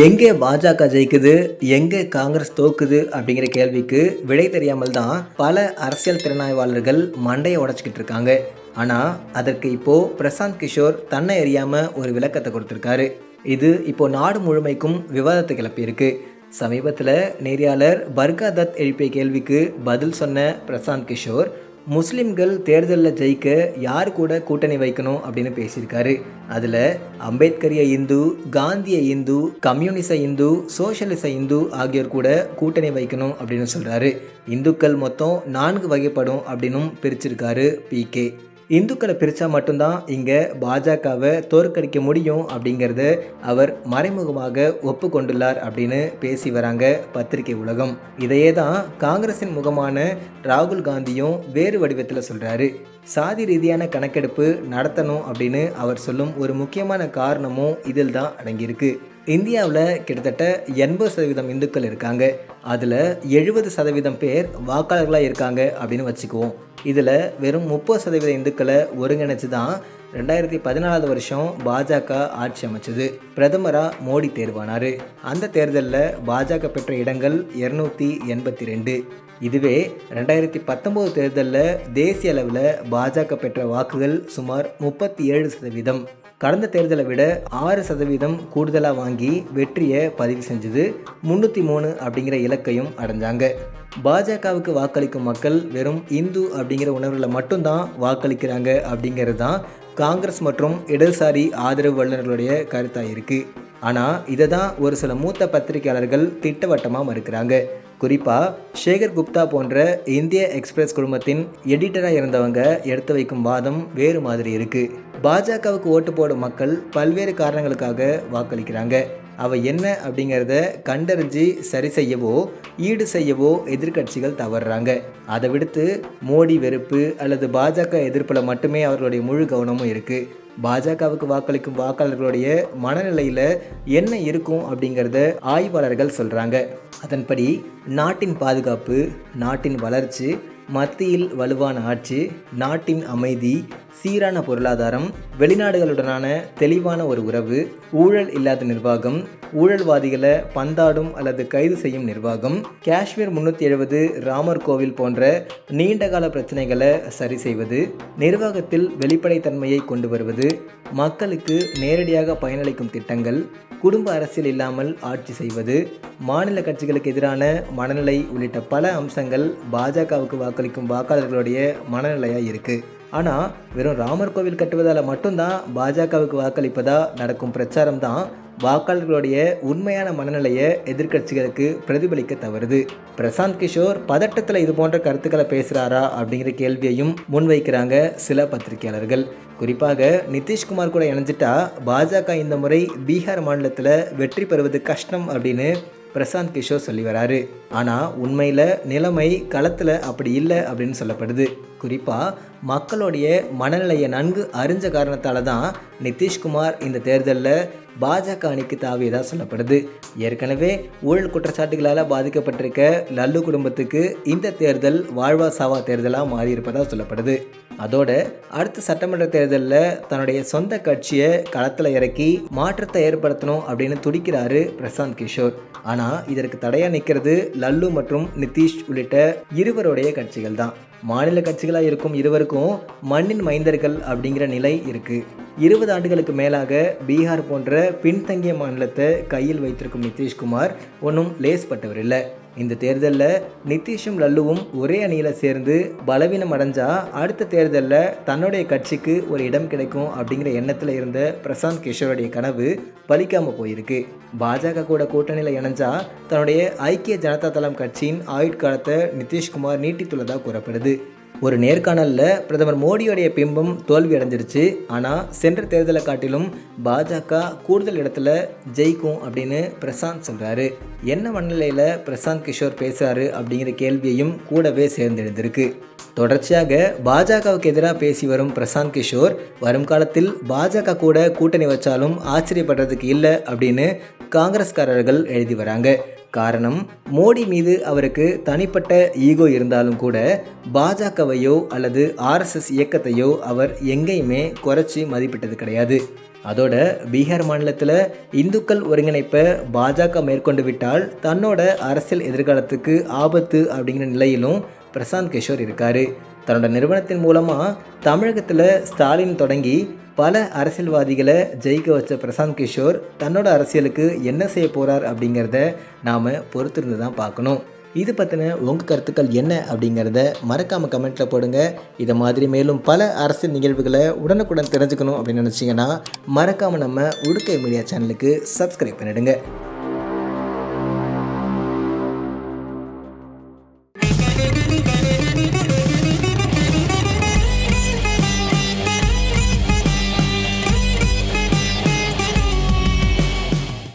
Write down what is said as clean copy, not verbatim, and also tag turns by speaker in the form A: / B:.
A: எங்கே பாஜக ஜெயிக்குது, எங்கே காங்கிரஸ் தோக்குது அப்படிங்கிற கேள்விக்கு விடை தெரியாமல் தான் பல அரசியல் திறனாய்வாளர்கள் மண்டையை உடைச்சிக்கிட்டு இருக்காங்க. ஆனால் அதற்கு இப்போது பிரசாந்த் கிஷோர் தன்னை அறியாமல் ஒரு விளக்கத்தை கொடுத்துருக்காரு. இது இப்போது நாடு முழுமைக்கும் விவாதத்தை கிளப்பியிருக்கு. சமீபத்தில் நெறியாளர் பர்கா தத் எழுப்பிய கேள்விக்கு பதில் சொன்ன பிரசாந்த் கிஷோர், முஸ்லிம்கள் தேர்தலில் ஜெயிக்க யார் கூட கூட்டணி வைக்கணும் அப்படின்னு பேசியிருக்காரு. அதில் அம்பேத்கரிய இந்து, காந்திய இந்து, கம்யூனிச இந்து, சோஷலிச இந்து ஆகியோர் கூட கூட்டணி வைக்கணும் அப்படின்னு சொல்கிறாரு. இந்துக்கள் மொத்தம் 4 வகைப்படும் அப்படின்னும் பிரிச்சிருக்காரு PK. இந்துக்களை பிரித்தா மட்டும்தான் இங்கே பாஜகவை தோற்கடிக்க முடியும் அப்படிங்கிறத அவர் மறைமுகமாக ஒப்புக்கொண்டுள்ளார் அப்படின்னு பேசி வராங்க பத்திரிகை உலகம். இதையே தான் காங்கிரஸின் முகமான ராகுல் காந்தியும் வேறு வடிவத்தில் சொல்கிறாரு. சாதி ரீதியான கணக்கெடுப்பு நடத்தணும் அப்படின்னு அவர் சொல்லும் ஒரு முக்கியமான காரணமும் இதில் தான் அடங்கியிருக்கு. இந்தியாவில் கிட்டத்தட்ட 80% இந்துக்கள் இருக்காங்க. அதில் 70% பேர் வாக்காளர்களாக இருக்காங்க அப்படின்னு வச்சுக்குவோம். இதில் வெறும் 30% இந்துக்களை ஒருங்கிணைச்சு தான் 2014 வருஷம் பாஜக ஆட்சி அமைச்சது. பிரதமராக மோடி தேர்வானார். அந்த தேர்தலில் பாஜக பெற்ற இடங்கள் 282. இதுவே 2019 தேர்தலில் தேசிய அளவில் பாஜக பெற்ற வாக்குகள் சுமார் 37%. கடந்த தேர்தலை விட 6% கூடுதலாக வாங்கி வெற்றியை பதிவு செஞ்சது. 303 அப்படிங்கிற இலக்கையும் அடைஞ்சாங்க. பாஜகவுக்கு வாக்களிக்கும் மக்கள் வெறும் இந்து அப்படிங்கிற உணர்வில் மட்டும்தான் வாக்களிக்கிறாங்க அப்படிங்கிறது தான் காங்கிரஸ் மற்றும் இடதுசாரி ஆதரவு வல்லுநர்களுடைய கருத்தாக இருக்குது. ஆனால் இதை தான் ஒரு சில மூத்த பத்திரிகையாளர்கள் திட்டவட்டமாக மறுக்கிறாங்க. குறிப்பாக சேகர் குப்தா போன்ற இந்திய எக்ஸ்பிரஸ் குழுமத்தின் எடிட்டராக இருந்தவங்க எடுத்து வைக்கும் வாதம் வேறு மாதிரி இருக்குது. பாஜகவுக்கு ஓட்டு போடும் மக்கள் பல்வேறு காரணங்களுக்காக வாக்களிக்கிறாங்க. அவை என்ன அப்படிங்கிறத கண்டறிஞ்சு சரி செய்யவோ ஈடு செய்யவோ எதிர்க்கட்சிகள் தவறுறாங்க. அதை விடுத்து மோடி வெறுப்பு அல்லது பாஜக எதிர்ப்பில் மட்டுமே அவர்களுடைய முழு கவனமும் இருக்குது. பாஜகவுக்கு வாக்களிக்கும் வாக்காளர்களுடைய மனநிலையில் என்ன இருக்கும் அப்படிங்கிறத ஆய்வாளர்கள் சொல்கிறாங்க. அதன்படி நாட்டின் பாதுகாப்பு, நாட்டின் வளர்ச்சி, மத்தியில் வலுவான ஆட்சி, நாட்டின் அமைதி, சீரான பொருளாதாரம், வெளிநாடுகளுடனான தெளிவான ஒரு உறவு, ஊழல் இல்லாத நிர்வாகம், ஊழல்வாதிகளை பந்தாடும் அல்லது கைது செய்யும் நிர்வாகம், காஷ்மீர் 370 ராமர் கோவில் போன்ற நீண்டகால பிரச்சனைகளை சரி செய்வது, நிர்வாகத்தில் வெளிப்படைத்தன்மையை கொண்டு வருவது, மக்களுக்கு நேரடியாக பயனளிக்கும் திட்டங்கள், குடும்ப அரசியல் இல்லாமல் ஆட்சி செய்வது, மாநில கட்சிகளுக்கு எதிரான மனநிலை உள்ளிட்ட பல அம்சங்கள் பாஜகவுக்கு வாக்களிக்கும் வாக்காளர்களுடைய மனநிலையாக இருக்குது. ஆனால் வெறும் ராமர் கோவில் கட்டுவதால் மட்டும்தான் பாஜகவுக்கு வாக்களிப்பதா நடக்கும் பிரச்சாரம் தான் வாக்காளர்களுடைய உண்மையான மனநிலையை எதிர்க்கட்சிகளுக்கு பிரதிபலிக்க தவறுது. பிரசாந்த் கிஷோர் பதட்டத்தில் இது போன்ற கருத்துக்களை பேசுகிறாரா அப்படிங்கிற கேள்வியையும் முன்வைக்கிறாங்க சில பத்திரிகையாளர்கள். குறிப்பாக நிதிஷ்குமார் கூட இணைஞ்சிட்டா பாஜக இந்த முறை பீகார் மாநிலத்தில் வெற்றி பெறுவது கஷ்டம் அப்படின்னு பிரசாந்த் கிஷோர் சொல்லி வராரு. ஆனால் உண்மையில் நிலைமை களத்தில் அப்படி இல்லை அப்படின்னு சொல்லப்படுது. குறிப்பாக மக்களுடைய மனநிலையை நன்கு அறிஞ்ச காரணத்தால் தான் நிதிஷ்குமார் இந்த தேர்தலில் பாஜக அணிக்கு தாவியதாக சொல்லப்படுது. ஏற்கனவே ஊழல் குற்றச்சாட்டுகளால் பாதிக்கப்பட்டிருக்க லல்லு குடும்பத்துக்கு இந்த தேர்தல் வாழ்வா சாவா தேர்தலாக மாறியிருப்பதாக சொல்லப்படுது. அதோட அடுத்த சட்டமன்ற தேர்தலில் தன்னுடைய சொந்த கட்சியை களத்தில் இறக்கி மாற்றத்தை ஏற்படுத்தணும் அப்படின்னு துடிக்கிறாரு பிரசாந்த் கிஷோர். ஆனால் இதற்கு தடையாக நிற்கிறது லல்லு மற்றும் நிதிஷ் உள்ளிட்ட இருவருடைய கட்சிகள் தான். மாநில கட்சிகளாக இருக்கும் இருவருக்கும் மண்ணின் மைந்தர்கள் அப்படிங்கிற நிலை இருக்குது. 20 ஆண்டுகளுக்கு மேலாக பீகார் போன்ற பின்தங்கிய மாநிலத்தை கையில் வைத்திருக்கும் நிதிஷ்குமார் ஒன்றும் லேஸ்பட்டவர் இல்லை. இந்த தேர்தலில் நிதிஷும் லல்லுவும் ஒரே அணியில் சேர்ந்து பலவீனம் அடைஞ்சால் அடுத்த தேர்தலில் தன்னுடைய கட்சிக்கு ஒரு இடம் கிடைக்கும் அப்படிங்கிற எண்ணத்தில் இருந்த பிரசாந்த் கிஷோருடைய கனவு பலிக்காமல் போயிருக்கு. பாஜக கூட கூட்டணியில் இணைஞ்சா தன்னுடைய ஐக்கிய ஜனதா தளம் கட்சியின் ஆயுட்காலத்தை நிதிஷ்குமார் நீட்டித்துள்ளதாக கூறப்படுது. ஒரு நேர்காணலில் பிரதமர் மோடியோடைய பிம்பம் தோல்வி அடைஞ்சிருச்சு. ஆனால் சென்ற தேர்தலை காட்டிலும் பாஜக கூடுதல் இடத்துல ஜெயிக்கும் அப்படின்னு பிரசாந்த் சொல்கிறாரு. என்ன மனநிலையில் பிரசாந்த் கிஷோர் பேசுகிறாரு அப்படிங்கிற கேள்வியையும் கூடவே சேர்ந்தெழுந்திருக்கு. தொடர்ச்சியாக பாஜகவுக்கு எதிராக பேசி வரும் பிரசாந்த் கிஷோர் வரும் காலத்தில் பாஜக கூட கூட்டணி வச்சாலும் ஆச்சரியப்படுறதுக்கு இல்லை அப்படின்னு காங்கிரஸ்காரர்கள் எழுதி வராங்க. காரணம், மோடி மீது அவருக்கு தனிப்பட்ட ஈகோ இருந்தாலும் கூட பாஜகவையோ அல்லது RSS இயக்கத்தையோ அவர் எங்கேயுமே குறைச்சி மதிப்பிட்டது கிடையாது. அதோட பீகார் மாநிலத்தில் இந்துக்கள் ஒருங்கிணைப்பை பாஜக மேற்கொண்டு விட்டால் தன்னோட அரசியல் எதிர்காலத்துக்கு ஆபத்து அப்படிங்கிற நிலையிலும் பிரசாந்த் கிஷோர் இருக்கார். தன்னோட நிறுவனத்தின் மூலமாக தமிழகத்தில் ஸ்டாலின் தொடங்கி பல அரசியல்வாதிகளை ஜெயிக்க வச்ச பிரசாந்த் கிஷோர் தன்னோட அரசியலுக்கு என்ன செய்ய போகிறார் அப்படிங்கிறத நாம் பொறுத்திருந்து தான் பார்க்கணும். இது பற்றின உங்கள் கருத்துக்கள் என்ன அப்படிங்கிறத மறக்காமல் கமெண்ட்டில் போடுங்க. இதை மாதிரி மேலும் பல அரசியல் நிகழ்வுகளை உடனுக்குடன் தெரிஞ்சுக்கணும் அப்படின்னு நினச்சிங்கன்னா மறக்காமல் நம்ம உடுக்கை மீடியா சேனலுக்கு சப்ஸ்கிரைப் பண்ணிடுங்க.